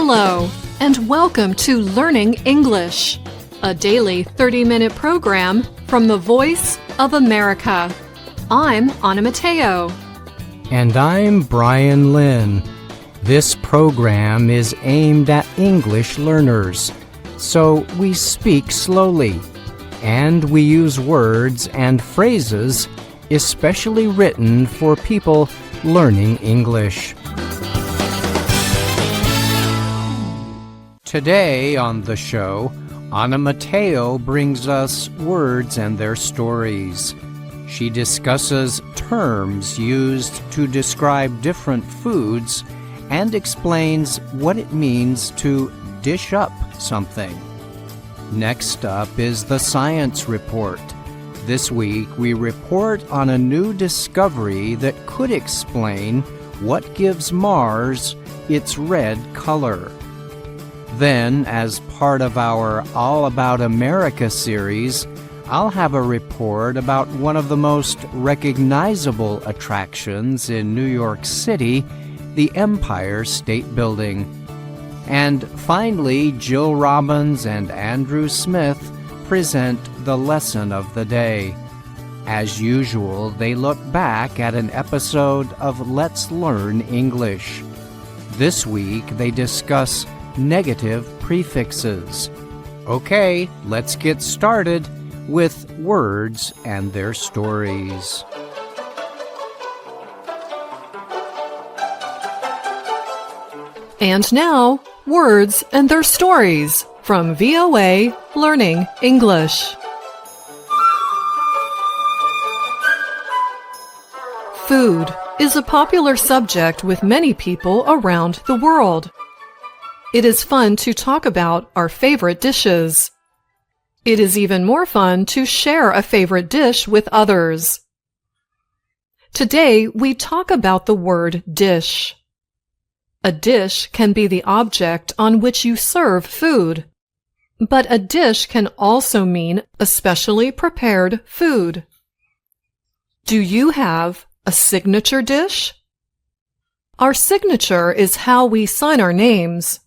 Hello, and welcome to Learning English, a daily 30-minute program from the Voice of America. I'm Anna Mateo. And I'm Brian Lynn. This program is aimed at English learners, so we speak slowly, and we use words and phrases especially written for people learning English. Today on the show, Anna Mateo brings us words and their stories. She discusses terms used to describe different foods and explains what it means to dish up something. Next up is the Science Report. This week, we report on a new discovery that could explain what gives Mars its red color. Then, as part of our All About America series, I'll have a report about one of the most recognizable attractions in New York City, the Empire State Building. And finally, Jill Robbins and Andrew Smith present the lesson of the day. As usual, they look back at an episode of Let's Learn English. This week, they discuss negative prefixes. Okay, let's get started with words and their stories. And now, words and their stories from VOA Learning English. Food is a popular subject with many people around the world. It is fun to talk about our favorite dishes. It is even more fun to share a favorite dish with others. Today, we talk about the word dish. A dish can be the object on which you serve food. But a dish can also mean a specially prepared food. Do you have a signature dish? Our signature is how we sign our names.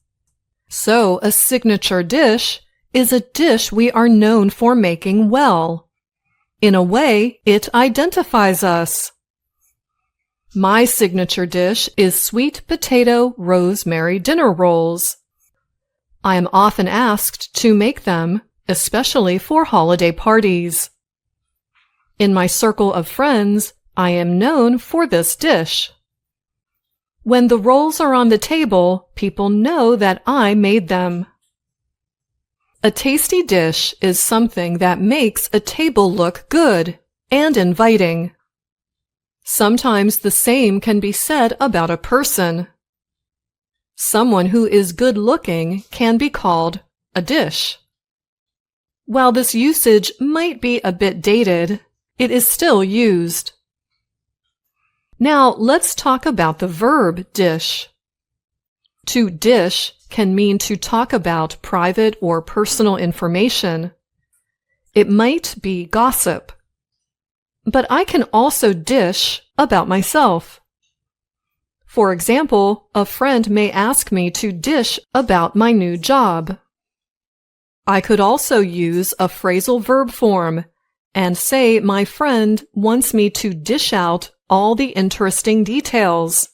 So a signature dish is a dish we are known for making well. In a way, it identifies us. My signature dish is sweet potato rosemary dinner rolls. I am often asked to make them, especially for holiday parties. In my circle of friends, I am known for this dish. When the rolls are on the table, people know that I made them. A tasty dish is something that makes a table look good and inviting. Sometimes the same can be said about a person. Someone who is good-looking can be called a dish. While this usage might be a bit dated, it is still used. Now, let's talk about the verb dish. To dish can mean to talk about private or personal information. It might be gossip. But I can also dish about myself. For example, a friend may ask me to dish about my new job. I could also use a phrasal verb form and say my friend wants me to dish out all the interesting details.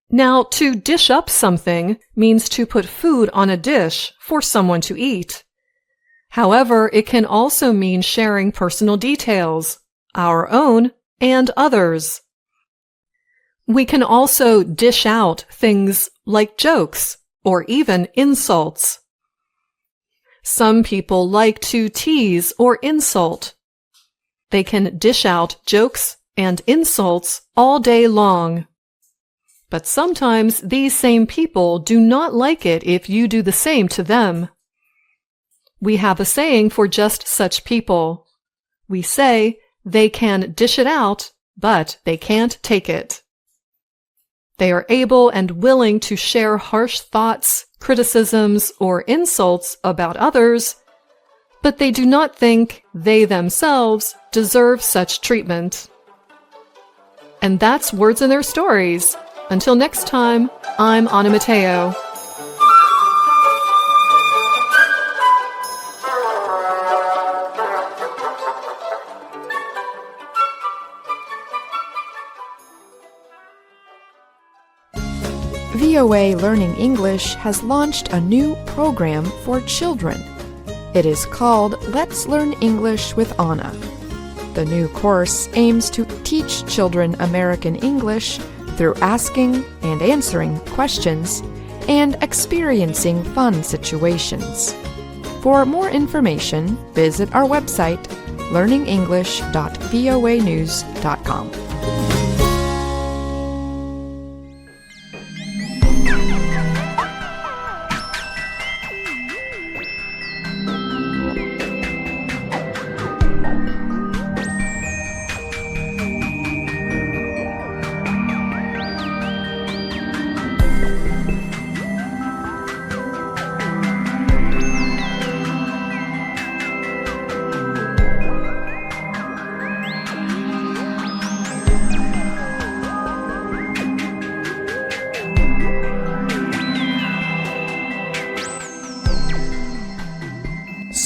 Now, to dish up something means to put food on a dish for someone to eat. However, it can also mean sharing personal details, our own and others. We can also dish out things like jokes or even insults. Some people like to tease or insult. They can dish out jokes and insults all day long. But sometimes these same people do not like it if you do the same to them. We have a saying for just such people. We say, they can dish it out, but they can't take it. They are able and willing to share harsh thoughts, criticisms, or insults about others, but they do not think they themselves deserve such treatment. And that's Words and Their Stories. Until next time, I'm Anna Mateo. VOA Learning English has launched a new program for children. It is called Let's Learn English with Anna. The new course aims to teach children American English through asking and answering questions and experiencing fun situations. For more information, visit our website, learningenglish.voanews.com.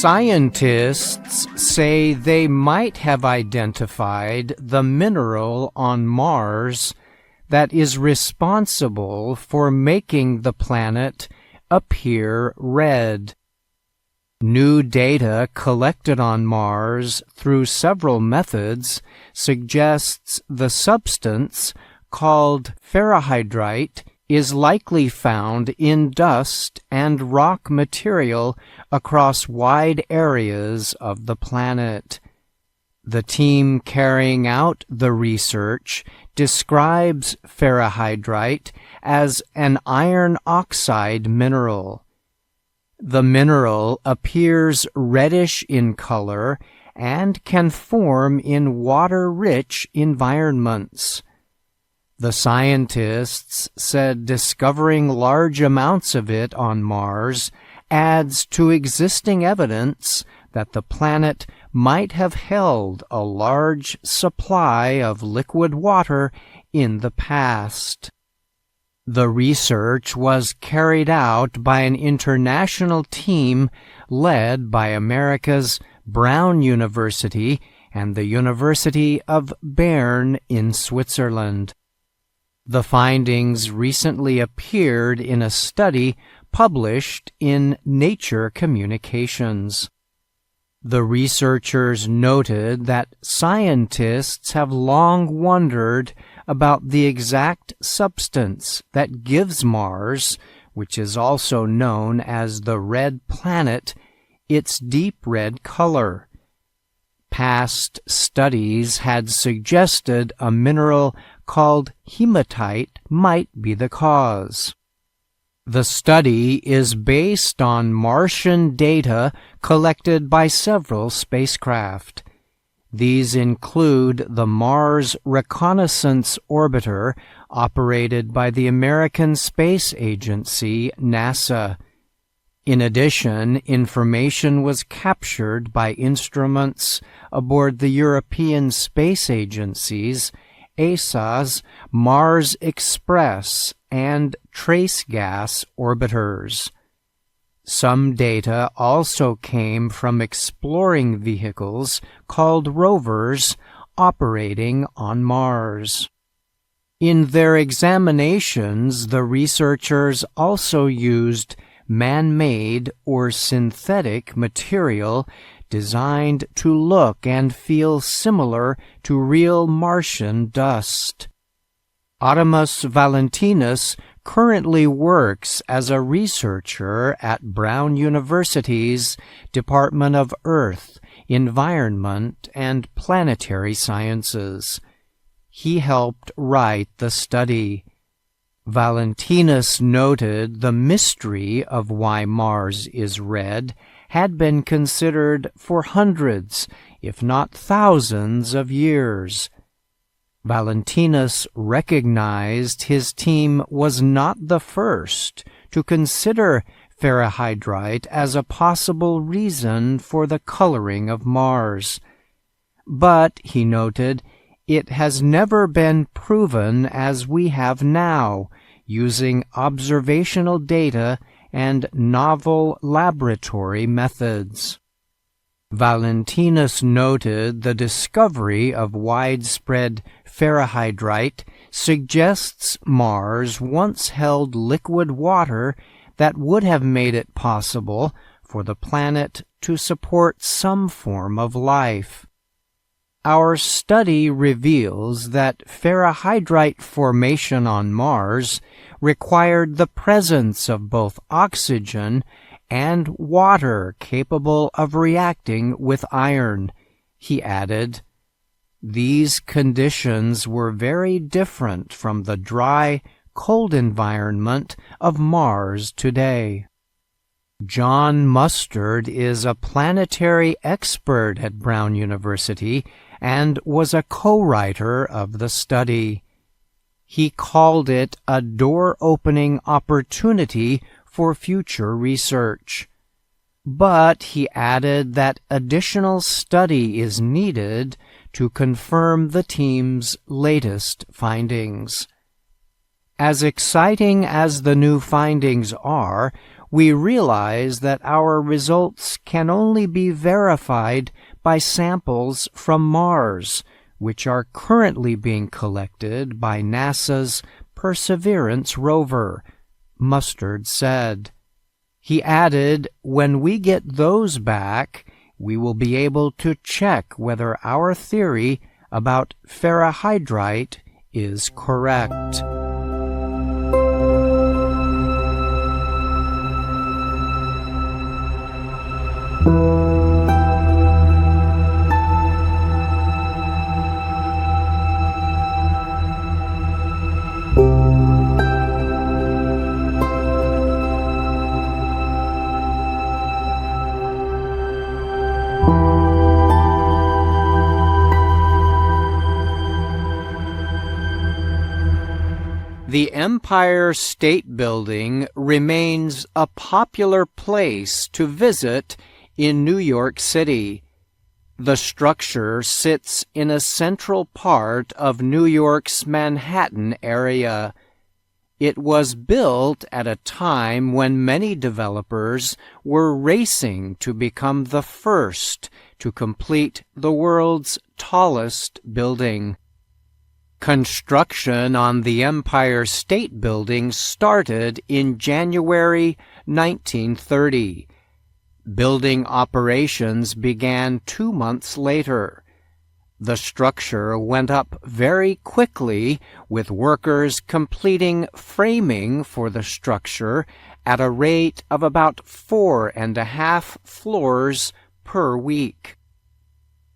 Scientists say they might have identified the mineral on Mars that is responsible for making the planet appear red. New data collected on Mars through several methods suggests the substance called ferrihydrite is likely found in dust and rock material across wide areas of the planet. The team carrying out the research describes ferrihydrite as an iron oxide mineral. The mineral appears reddish in color and can form in water-rich environments. The scientists said discovering large amounts of it on Mars adds to existing evidence that the planet might have held a large supply of liquid water in the past. The research was carried out by an international team led by America's Brown University and the University of Bern in Switzerland. The findings recently appeared in a study published in Nature Communications. The researchers noted that scientists have long wondered about the exact substance that gives Mars, which is also known as the red planet, its deep red color. Past studies had suggested a mineral called hematite might be the cause. The study is based on Martian data collected by several spacecraft. These include the Mars Reconnaissance Orbiter operated by the American Space Agency, NASA. In addition, information was captured by instruments aboard the European Space Agency's ESA's Mars Express and Trace Gas orbiters. Some data also came from exploring vehicles called rovers operating on Mars. In their examinations, the researchers also used man-made or synthetic material designed to look and feel similar to real Martian dust. Artemis Valentinus currently works as a researcher at Brown University's Department of Earth, Environment, and Planetary Sciences. He helped write the study. Valentinus noted the mystery of why Mars is red had been considered for hundreds, if not thousands, of years. Valentinus recognized his team was not the first to consider ferrihydrite as a possible reason for the coloring of Mars. But, he noted, it has never been proven as we have now, using observational data and novel laboratory methods. Valentinus noted the discovery of widespread ferrihydrite suggests Mars once held liquid water that would have made it possible for the planet to support some form of life. Our study reveals that ferrihydrite formation on Mars required the presence of both oxygen and water capable of reacting with iron, he added. These conditions were very different from the dry, cold environment of Mars today. John Mustard is a planetary expert at Brown University and was a co-writer of the study. He called it a door-opening opportunity for future research. But he added that additional study is needed to confirm the team's latest findings. As exciting as the new findings are, we realize that our results can only be verified by samples from Mars, which are currently being collected by NASA's Perseverance rover, Mustard said. He added, when we get those back, we will be able to check whether our theory about ferrihydrite is correct. The Empire State Building remains a popular place to visit in New York City. The structure sits in a central part of New York's Manhattan area. It was built at a time when many developers were racing to become the first to complete the world's tallest building. Construction on the Empire State Building started in January 1930. Building operations began 2 months later. The structure went up very quickly, with workers completing framing for the structure at a rate of about 4.5 floors per week.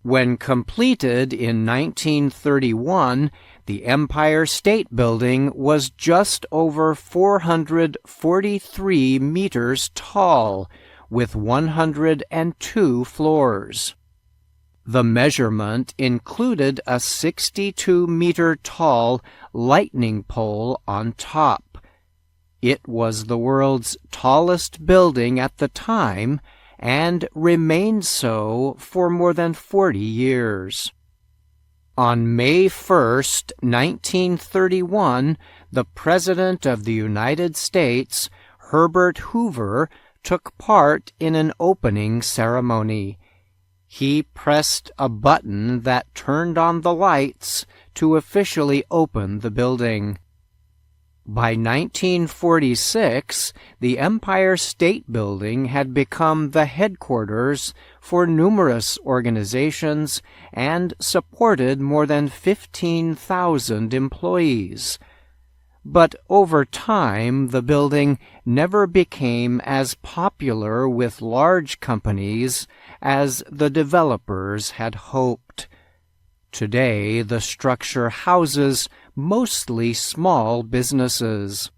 When completed in 1931, the Empire State Building was just over 443 meters tall, with 102 floors. The measurement included a 62-meter-tall lightning pole on top. It was the world's tallest building at the time and remained so for more than 40 years. On May 1, 1931, the President of the United States, Herbert Hoover, took part in an opening ceremony. He pressed a button that turned on the lights to officially open the building. By 1946, the Empire State Building had become the headquarters for numerous organizations and supported more than 15,000 employees. But over time, the building never became as popular with large companies as the developers had hoped. Today, the structure houses mostly small businesses.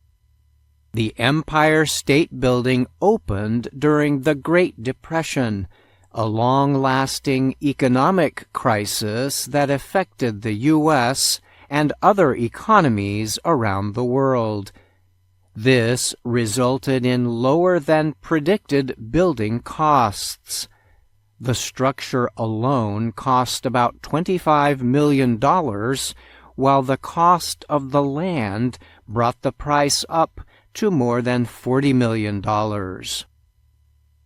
The Empire State Building opened during the Great Depression, a long-lasting economic crisis that affected the U.S. and other economies around the world. This resulted in lower-than-predicted building costs. The structure alone cost about $25 million, while the cost of the land brought the price up to more than $40 million.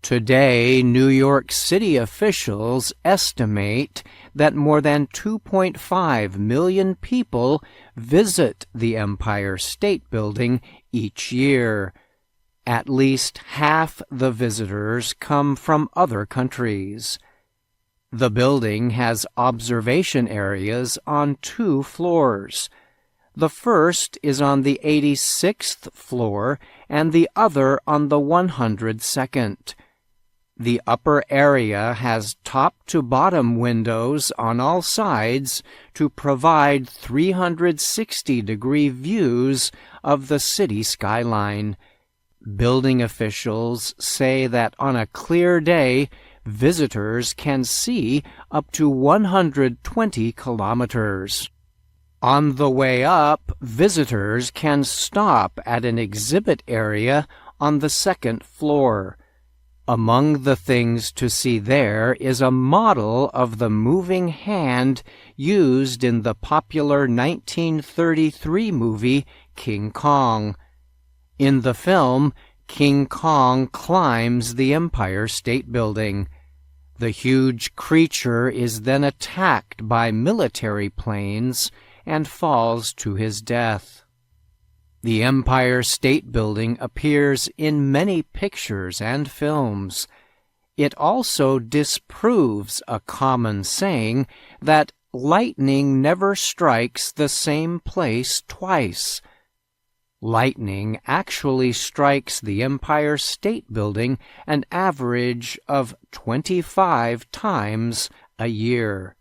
Today, New York City officials estimate that more than 2.5 million people visit the Empire State Building each year. At least half the visitors come from other countries. The building has observation areas on 2 floors. The first is on the 86th floor and the other on the 102nd. The upper area has top-to-bottom windows on all sides to provide 360-degree views of the city skyline. Building officials say that on a clear day, visitors can see up to 120 kilometers. On the way up, visitors can stop at an exhibit area on the 2nd floor. Among the things to see there is a model of the moving hand used in the popular 1933 movie King Kong. In the film, King Kong climbs the Empire State Building. The huge creature is then attacked by military planes and falls to his death. The Empire State Building appears in many pictures and films. It also disproves a common saying that lightning never strikes the same place twice. Lightning actually strikes the Empire State Building an average of 25 times a year.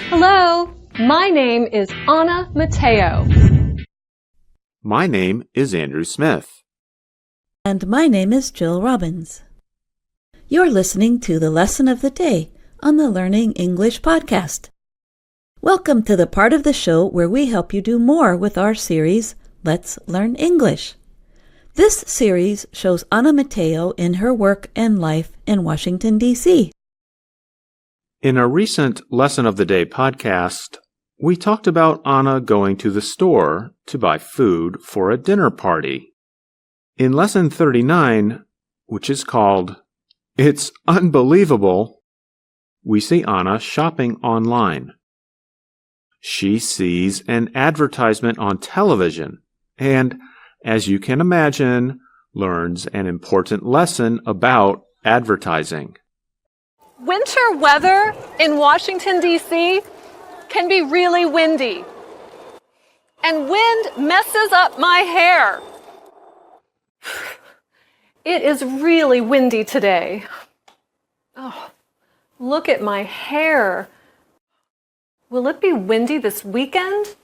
Hello, my name is Anna Mateo. My name is Andrew Smith. And my name is Jill Robbins. You're listening to the Lesson of the Day on the Learning English podcast. Welcome to the part of the show where we help you do more with our series, Let's Learn English. This series shows Anna Mateo in her work and life in Washington, D.C. In a recent Lesson of the Day podcast, we talked about Anna going to the store to buy food for a dinner party. In Lesson 39, which is called It's Unbelievable, we see Anna shopping online. She sees an advertisement on television and, as you can imagine, learns an important lesson about advertising. Winter weather in Washington, D.C. can be really windy. And wind messes up my hair. It is really windy today. Oh, look at my hair. Will it be windy this weekend?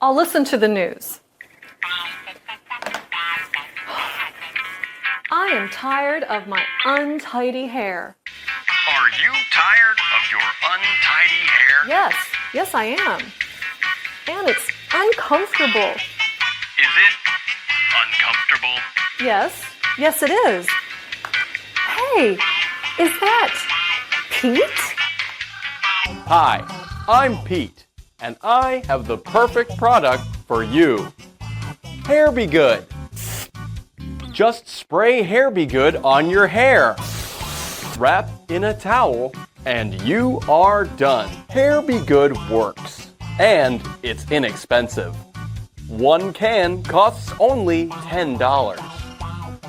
I'll listen to the news. I am tired of my untidy hair. Are you tired of your untidy hair? Yes, I am. And it's uncomfortable. Is it uncomfortable? Yes, it is. Hey, is that Pete? Hi, I'm Pete, and I have the perfect product for you. Hair Be Good. Just spray Hair Be Good on your hair. Wrap in a towel, and you are done. Hair Be Good works, and it's inexpensive. One can costs only $10.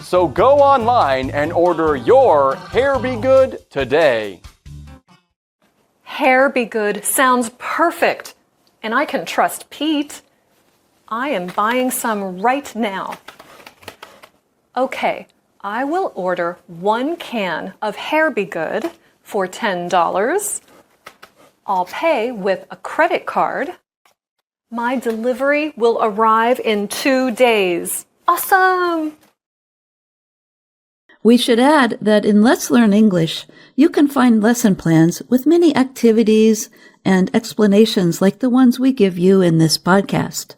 So go online and order your Hair Be Good today. Hair Be Good sounds perfect, and I can trust Pete. I am buying some right now. Okay, I will order 1 can of Hair Be Good for $10. I'll pay with a credit card. My delivery will arrive in 2 days. Awesome! We should add that in Let's Learn English, you can find lesson plans with many activities and explanations like the ones we give you in this podcast.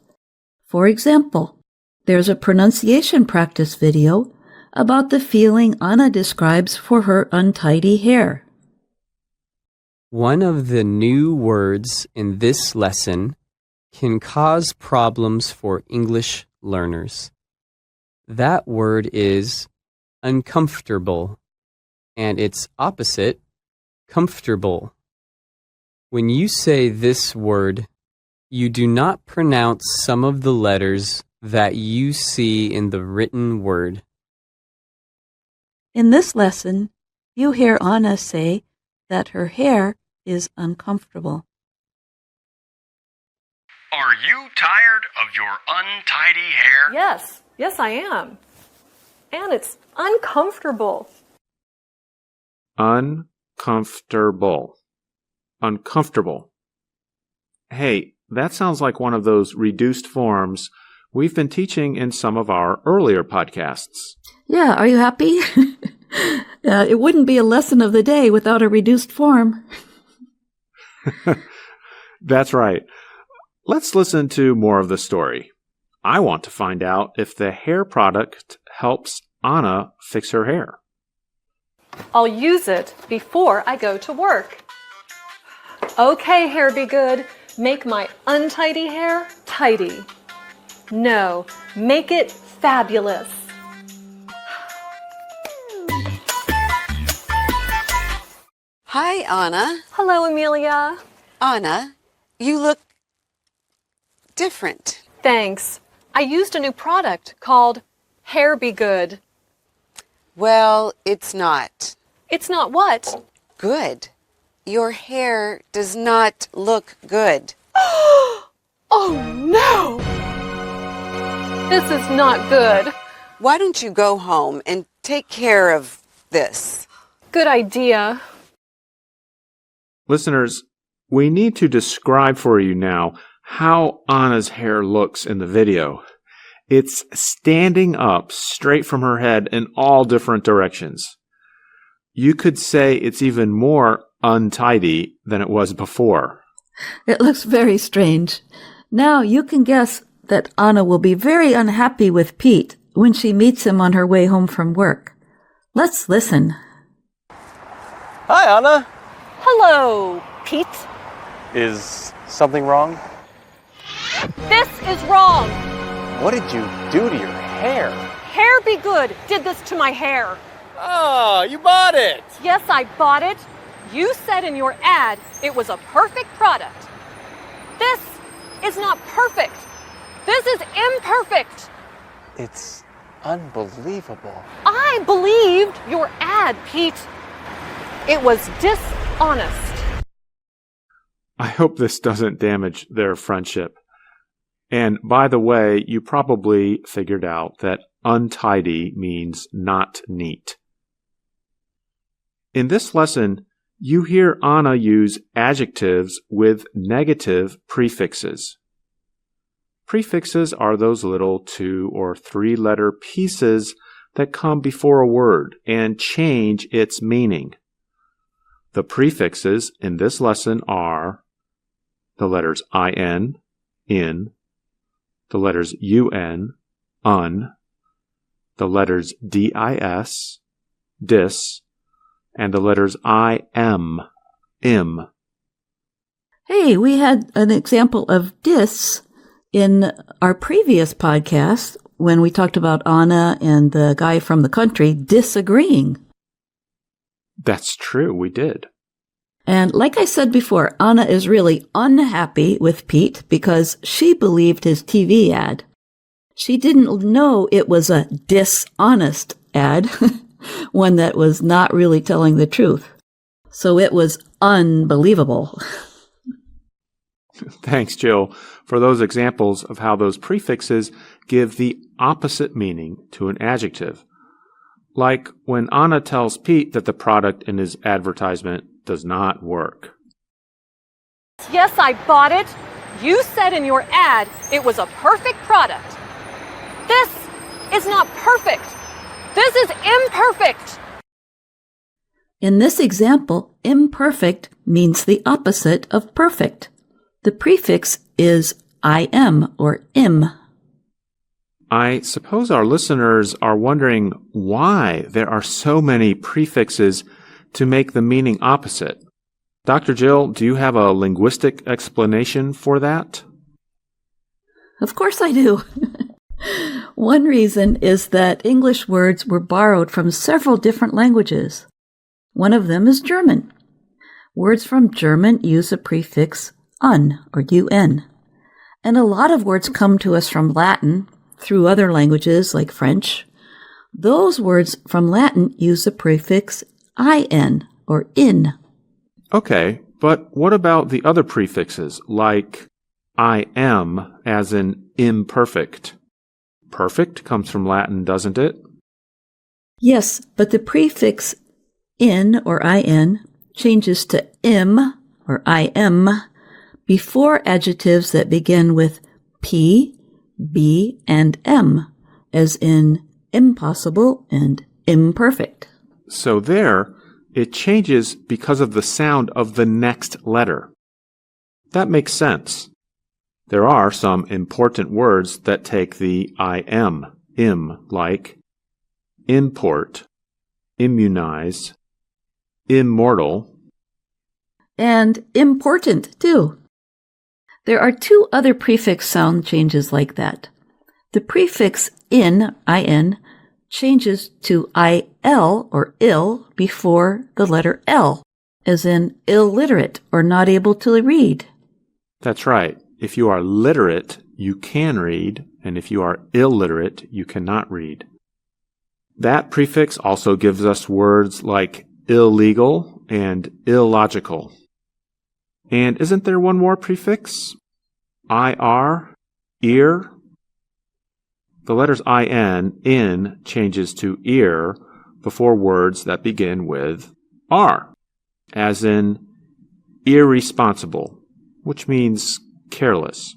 For example, there's a pronunciation practice video about the feeling Anna describes for her untidy hair. One of the new words in this lesson can cause problems for English learners. That word is uncomfortable, and its opposite, comfortable. When you say this word, you do not pronounce some of the letters that you see in the written word. In this lesson, you hear Anna say that her hair is uncomfortable. Are you tired of your untidy hair? Yes, I am. And it's uncomfortable. Uncomfortable. Uncomfortable. Hey, that sounds like one of those reduced forms we've been teaching in some of our earlier podcasts. Yeah, are you happy? It wouldn't be a lesson of the day without a reduced form. That's right. Let's listen to more of the story. I want to find out if the hair product helps Anna fix her hair. I'll use it before I go to work. Okay, hair be good. Make my untidy hair tidy. No, make it fabulous. Hi, Anna. Hello, Amelia. Anna, you look different. Thanks. I used a new product called Hair Be Good. Well, it's not. It's not what? Good. Your hair does not look good. Oh, no! This is not good. Why don't you go home and take care of this? Good idea. Listeners, we need to describe for you now how Anna's hair looks in the video. It's standing up straight from her head in all different directions. You could say it's even more untidy than it was before. It looks very strange. Now you can guess that Anna will be very unhappy with Pete when she meets him on her way home from work. Let's listen. Hi, Anna. Hello, Pete. Is something wrong? This is wrong. What did you do to your hair? Hair Be Good did this to my hair. Oh, you bought it. Yes, I bought it. You said in your ad it was a perfect product. This is not perfect. This is imperfect. It's unbelievable. I believed your ad, Pete. It was dishonest. I hope this doesn't damage their friendship. And by the way, you probably figured out that untidy means not neat. In this lesson, you hear Anna use adjectives with negative prefixes. Prefixes are those little 2 or 3 letter pieces that come before a word and change its meaning. The prefixes in this lesson are the letters in, the letters un, the letters dis, and the letters im. Hey, we had an example of dis in our previous podcast when we talked about Anna and the guy from the country disagreeing. That's true, we did. And like I said before, Anna is really unhappy with Pete because she believed his TV ad. She didn't know it was a dishonest ad, one that was not really telling the truth. So it was unbelievable. Thanks, Jill, for those examples of how those prefixes give the opposite meaning to an adjective. Like when Anna tells Pete that the product in his advertisement does not work. Yes, I bought it. You said in your ad it was a perfect product. This is not perfect. This is imperfect. In this example, imperfect means the opposite of perfect. The prefix is im or im. I suppose our listeners are wondering why there are so many prefixes to make the meaning opposite. Dr. Jill, do you have a linguistic explanation for that? Of course I do. One reason is that English words were borrowed from several different languages. One of them is German. Words from German use a prefix un or un. And a lot of words come to us from Latin through other languages like French. Those words from Latin use the prefix in or in. Okay, but what about the other prefixes like I am as in imperfect? Perfect comes from Latin, doesn't it? Yes, but the prefix in or in changes to im or im before adjectives that begin with p, b, and m, as in impossible and imperfect. So there, it changes because of the sound of the next letter. That makes sense. There are some important words that take the im, like import, immunize, immortal, and important, too. There are two other prefix sound changes like that. The prefix in changes to il or ill before the letter L, as in illiterate or not able to read. That's right. If you are literate, you can read, and if you are illiterate, you cannot read. That prefix also gives us words like illegal and illogical. And isn't there one more prefix? IR, ear. The letters in changes to ear before words that begin with R, as in irresponsible, which means careless.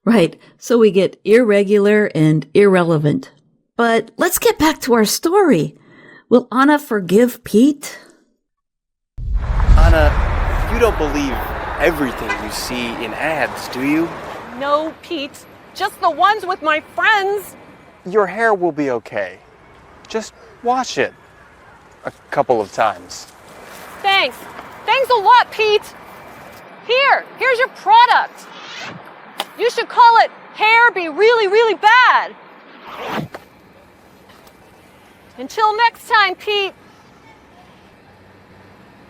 Right, so we get irregular and irrelevant. But let's get back to our story. Will Anna forgive Pete? Anna, you don't believe everything you see in ads, do you? No, Pete. Just the ones with my friends. Your hair will be okay. Just wash it a couple of times. Thanks. Thanks a lot, Pete. Here's your product. You should call it Hair Be Really, Really Bad. Until next time, Pete.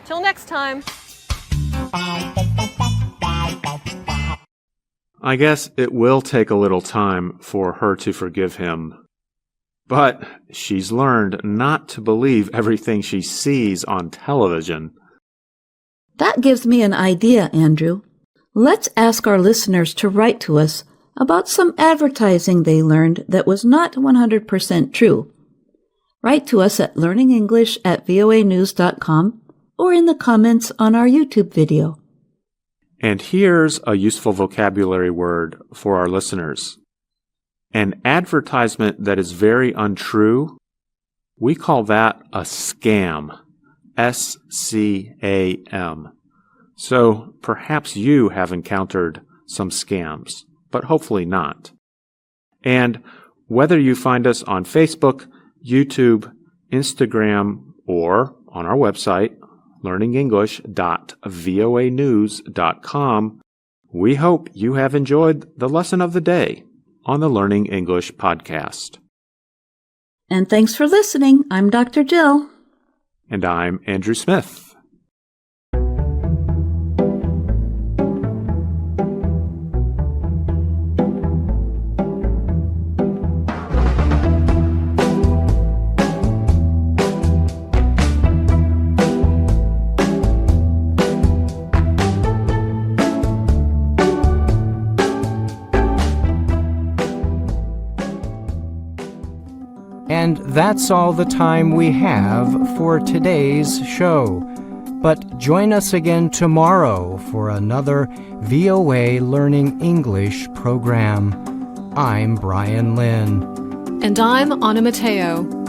Till next time. I guess it will take a little time for her to forgive him. But she's learned not to believe everything she sees on television. That gives me an idea, Andrew. Let's ask our listeners to write to us about some advertising they learned that was not 100% true. Write to us at learningenglish@voanews.com or in the comments on our YouTube video. And here's a useful vocabulary word for our listeners. An advertisement that is very untrue, we call that a scam. S-C-A-M. So perhaps you have encountered some scams, but hopefully not. And whether you find us on Facebook, YouTube, Instagram, or on our website, learningenglish.voanews.com, we hope you have enjoyed the lesson of the day on the Learning English podcast. And thanks for listening. I'm Dr. Jill. And I'm Andrew Smith. And that's all the time we have for today's show. But join us again tomorrow for another VOA Learning English program. I'm Brian Lynn. And I'm Anna Mateo.